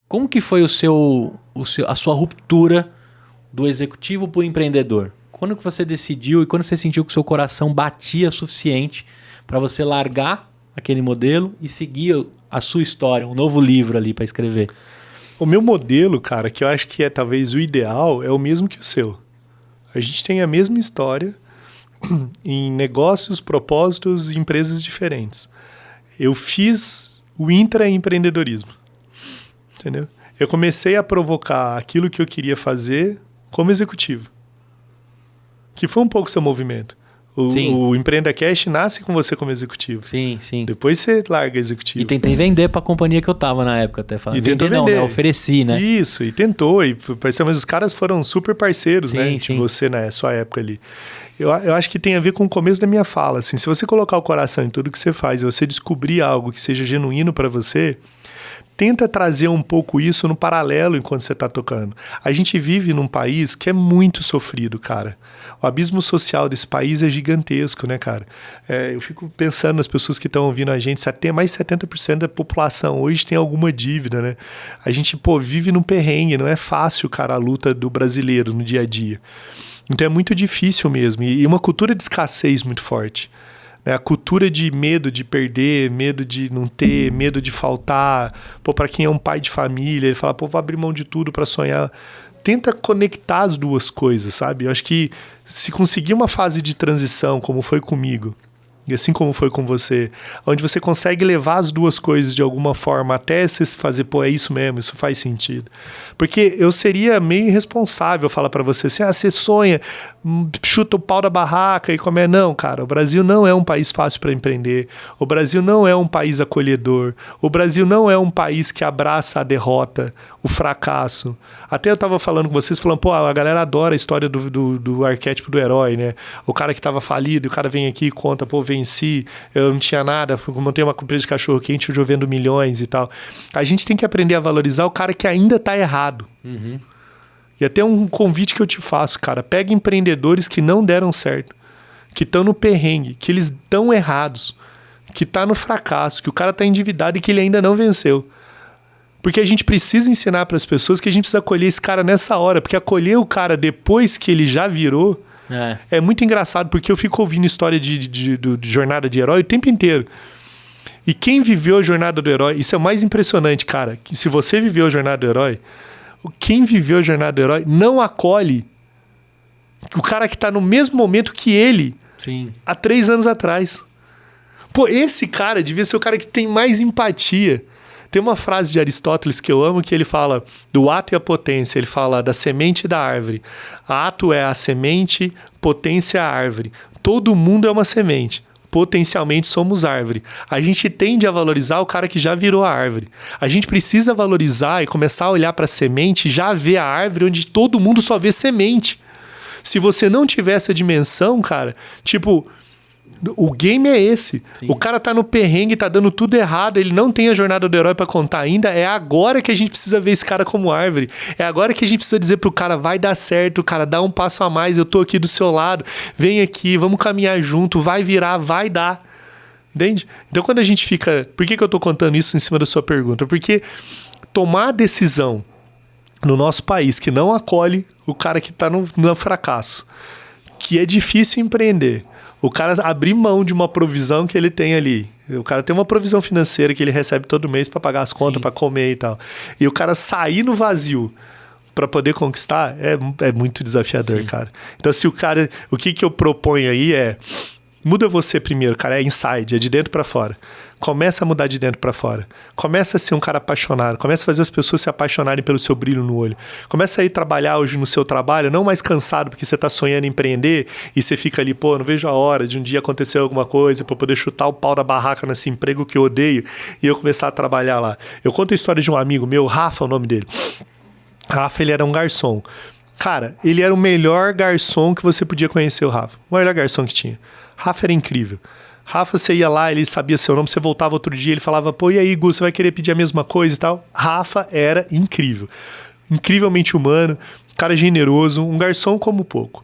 como que foi a sua ruptura do executivo para o empreendedor? Quando que você decidiu e quando você sentiu que o seu coração batia suficiente para você largar aquele modelo e seguir a sua história, um novo livro ali para escrever? O meu modelo, cara, que eu acho que é talvez o ideal, é o mesmo que o seu. A gente tem a mesma história em negócios, propósitos e empresas diferentes. Eu fiz o intraempreendedorismo, entendeu? Eu comecei a provocar aquilo que eu queria fazer como executivo, que foi um pouco seu movimento. O Empreenda Cash nasce com você como executivo. Sim, sim. Depois você larga executivo. E tentei vender para a companhia que eu tava na época até. E tentou vender. Não, né? Ofereci, né? Isso, e tentou. Mas os caras foram super parceiros, sim, né? De você na sua época ali. Eu acho que tem a ver com o começo da minha fala. Assim, se você colocar o coração em tudo que você faz e você descobrir algo que seja genuíno para você, tenta trazer um pouco isso no paralelo enquanto você está tocando. A gente vive num país que é muito sofrido, cara. O abismo social desse país é gigantesco, né, cara? Eu fico pensando nas pessoas que estão ouvindo a gente, mais de 70% da população hoje tem alguma dívida, né? A gente, vive num perrengue, não é fácil, cara, a luta do brasileiro no dia a dia. Então é muito difícil mesmo. E uma cultura de escassez muito forte. A cultura de medo de perder, medo de não ter, medo de faltar. Para quem é um pai de família, ele fala, vou abrir mão de tudo para sonhar. Tenta conectar as duas coisas, sabe? Eu acho que se conseguir uma fase de transição, como foi comigo, e assim como foi com você, onde você consegue levar as duas coisas de alguma forma até você fazer, é isso mesmo, isso faz sentido. Porque eu seria meio irresponsável falar para você assim, você sonha, chuta o pau da barraca e como é. Não, cara, o Brasil não é um país fácil para empreender, o Brasil não é um país acolhedor, o Brasil não é um país que abraça a derrota, o fracasso. Até eu tava falando com vocês, falando, a galera adora a história do arquétipo do herói, né? O cara que tava falido, o cara vem aqui e conta, venci, eu não tinha nada, montei uma empresa de cachorro-quente, hoje eu vendo milhões e tal. A gente tem que aprender a valorizar o cara que ainda tá errado. Uhum. E até um convite que eu te faço, cara, pega empreendedores que não deram certo, que estão no perrengue, que eles estão errados, que tá no fracasso, que o cara tá endividado e que ele ainda não venceu. Porque a gente precisa ensinar para as pessoas que a gente precisa acolher esse cara nessa hora, porque acolher o cara depois que ele já virou é muito engraçado, porque eu fico ouvindo história de jornada de herói o tempo inteiro. E quem viveu a jornada do herói, isso é o mais impressionante, cara, que se você viveu a jornada do herói, quem viveu a jornada do herói não acolhe o cara que tá no mesmo momento que ele, há 3 anos atrás. Esse cara devia ser o cara que tem mais empatia. Tem uma frase de Aristóteles que eu amo, que ele fala do ato e a potência. Ele fala da semente e da árvore. Ato é a semente, potência é a árvore. Todo mundo é uma semente. Potencialmente somos árvore. A gente tende a valorizar o cara que já virou a árvore. A gente precisa valorizar e começar a olhar para a semente e já ver a árvore onde todo mundo só vê semente. Se você não tiver essa dimensão, cara, o game é esse. Sim. O cara tá no perrengue, tá dando tudo errado, ele não tem a jornada do herói pra contar ainda. É agora que a gente precisa ver esse cara como árvore. É agora que a gente precisa dizer pro cara, vai dar certo, cara, dá um passo a mais, eu tô aqui do seu lado, vem aqui, vamos caminhar junto, vai virar, vai dar. Entende? Então quando a gente fica... Por que eu tô contando isso em cima da sua pergunta? Porque tomar a decisão no nosso país que não acolhe o cara que tá no fracasso, que é difícil empreender, o cara abrir mão de uma provisão que ele tem ali. O cara tem uma provisão financeira que ele recebe todo mês para pagar as contas, para comer e tal. E o cara sair no vazio para poder conquistar é muito desafiador, cara. Então, o que eu proponho aí muda você primeiro, cara, é inside, é de dentro para fora. Começa a mudar de dentro para fora. Começa a ser um cara apaixonado. Começa a fazer as pessoas se apaixonarem pelo seu brilho no olho. Começa a ir trabalhar hoje no seu trabalho, não mais cansado porque você está sonhando em empreender e você fica ali, não vejo a hora de um dia acontecer alguma coisa para poder chutar o pau da barraca nesse emprego que eu odeio e eu começar a trabalhar lá. Eu conto a história de um amigo meu, Rafa é o nome dele. Rafa, ele era um garçom. Cara, ele era o melhor garçom que você podia conhecer, o Rafa. O melhor garçom que tinha. Rafa era incrível. Rafa, você ia lá, ele sabia seu nome, você voltava outro dia, ele falava, e aí, Gu, você vai querer pedir a mesma coisa e tal? Rafa era incrível. Incrivelmente humano, cara generoso, um garçom como pouco.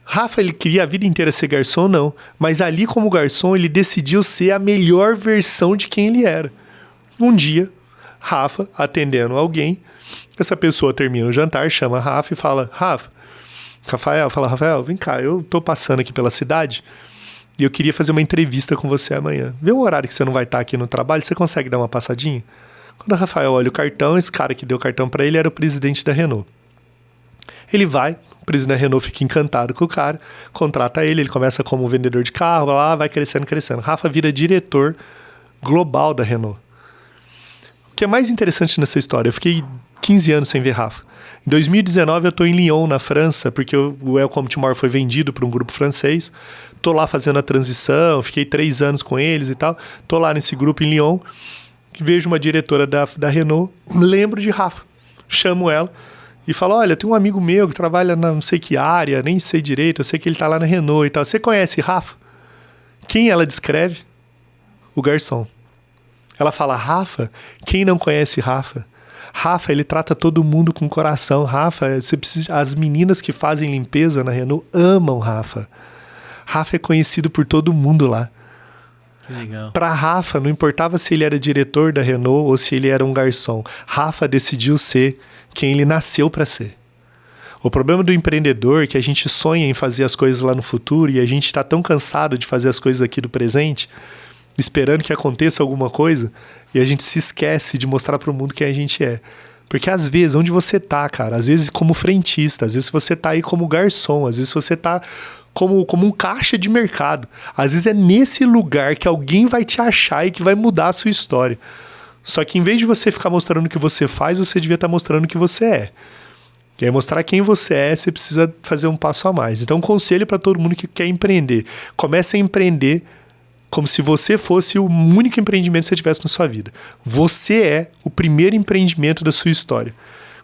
Rafa, ele queria a vida inteira ser garçom, não. Mas ali, como garçom, ele decidiu ser a melhor versão de quem ele era. Um dia, Rafa atendendo alguém. Essa pessoa termina o jantar, chama Rafa e fala, Rafael, vem cá, eu tô passando aqui pela cidade e eu queria fazer uma entrevista com você amanhã. Vê um horário que você não vai estar aqui no trabalho, você consegue dar uma passadinha? Quando o Rafael olha o cartão, esse cara que deu o cartão para ele era o presidente da Renault. Ele vai, o presidente da Renault fica encantado com o cara, contrata ele começa como vendedor de carro, lá vai crescendo. Rafa vira diretor global da Renault. O que é mais interessante nessa história, eu fiquei 15 anos sem ver Rafa. Em 2019 eu tô em Lyon, na França, porque o Welcome Tomorrow foi vendido para um grupo francês. Tô lá fazendo a transição, fiquei 3 anos com eles e tal. Tô lá nesse grupo em Lyon, vejo uma diretora da Renault, lembro de Rafa, chamo ela e falo, olha, tem um amigo meu que trabalha na não sei que área, nem sei direito, eu sei que ele tá lá na Renault e tal. Você conhece Rafa? Quem ela descreve? O garçom. Ela fala, Rafa? Quem não conhece Rafa? Rafa, ele trata todo mundo com coração. Rafa, as meninas que fazem limpeza na Renault amam Rafa. Rafa é conhecido por todo mundo lá. Que legal. Para Rafa, não importava se ele era diretor da Renault ou se ele era um garçom. Rafa decidiu ser quem ele nasceu para ser. O problema do empreendedor é que a gente sonha em fazer as coisas lá no futuro e a gente está tão cansado de fazer as coisas aqui do presente, esperando que aconteça alguma coisa, e a gente se esquece de mostrar para o mundo quem a gente é. Porque às vezes, onde você tá, cara, às vezes como frentista, às vezes você tá aí como garçom, às vezes você tá como um caixa de mercado. Às vezes é nesse lugar que alguém vai te achar e que vai mudar a sua história. Só que em vez de você ficar mostrando o que você faz, você devia estar mostrando o que você é. E aí mostrar quem você é, você precisa fazer um passo a mais. Então, um conselho para todo mundo que quer empreender. Comece a empreender como se você fosse o único empreendimento que você tivesse na sua vida. Você é o primeiro empreendimento da sua história.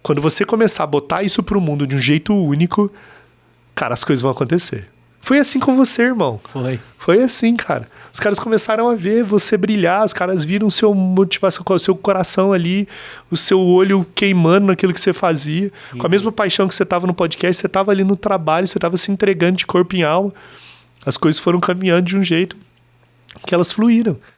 Quando você começar a botar isso pro mundo de um jeito único, cara, as coisas vão acontecer. Foi assim com você, irmão. Foi assim, cara. Os caras começaram a ver você brilhar, os caras viram seu motivação, o seu coração ali, o seu olho queimando naquilo que você fazia. Com a mesma paixão que você estava no podcast, você estava ali no trabalho, você estava se entregando de corpo e alma. As coisas foram caminhando de um jeito que elas fluíram.